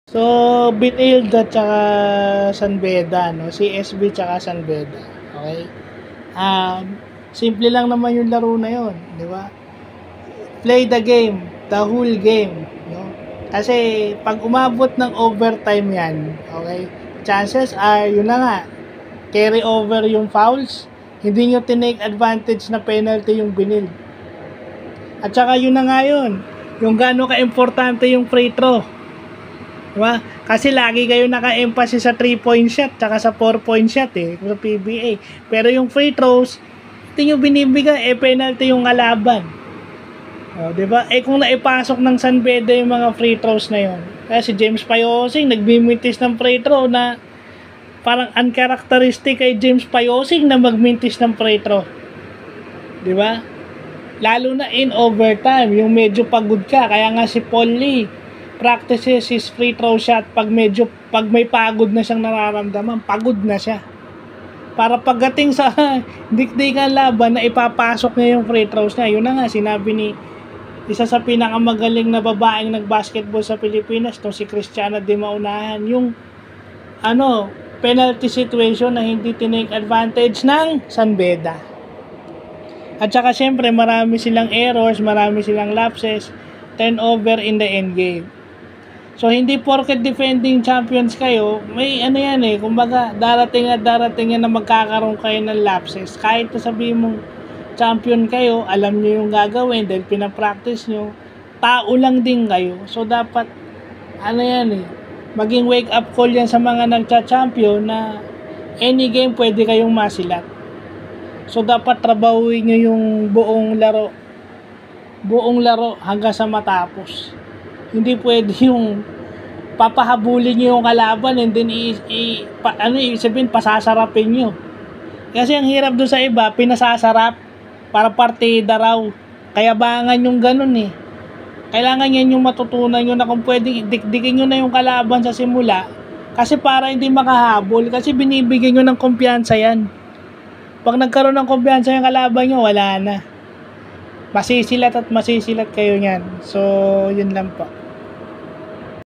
So, Binild at saka San Beda, no? CSB tsaka San Beda. Okay? Simple lang naman yung laro na yon, di ba? Play the game, the whole game, no? Kasi pag umabot ng overtime yan, okay? Chances are, yun na nga, carry over yung fouls, hindi nyo tinake advantage na penalty yung Binild. At saka yun na nga yun, yung gaano ka-importante yung free throw. Diba? Kasi lagi kayo naka-emphasis sa 3-point shot tsaka sa 4-point shot sa PBA. Pero yung free throws, hindi nyo binibigay, penalty yung kalaban. Diba? Kung naipasok ng San Beda yung mga free throws na yun, kaya si James Payosing nagbimintis ng free throw na parang uncharacteristic kay James Payosing na magmintis ng free throw. Diba? Lalo na in overtime, yung medyo pagod ka. Kaya nga si Paul Lee practices his free throw shot pag may pagod na siyang nararamdaman, pagod na siya. Para pagdating sa dikdikan laban na ipapasok niya yung free throws niya. Yun na nga, sinabi ni isa sa pinakamagaling na babaeng nagbasketball sa Pilipinas, si Christiana Di Maunahan, yung penalty situation na hindi tinake advantage ng San Beda. At saka syempre marami silang errors, marami silang lapses, turnover in the end game. So hindi porket defending champions kayo, may kumbaga darating yan na magkakaroon kayo ng lapses. Kahit sabihin mong champion kayo, alam niyo yung gagawin dahil pinapractice niyo, tao lang din kayo. So dapat maging wake up call yan sa mga nagcha-champion na any game pwede kayong masilat. So dapat trabahuin niyo yung buong laro hanggang sa matapos. Hindi pwede yung papahabulin niyo yung kalaban and then sabihin pasasarapin niyo. Kasi ang hirap doon sa iba, pinasasarap para partida raw. Kaya bangan yung ganun Kailangan yan yung matutunan nyo na kung pwedeng dikdikin nyo na yung kalaban sa simula. Kasi para hindi makahabol, kasi binibigyan nyo ng kumpiyansa yan. Pag nagkaroon ng kumpiyansa yung kalaban nyo, wala na. Masisilat kayo niyan. So, yun lang po.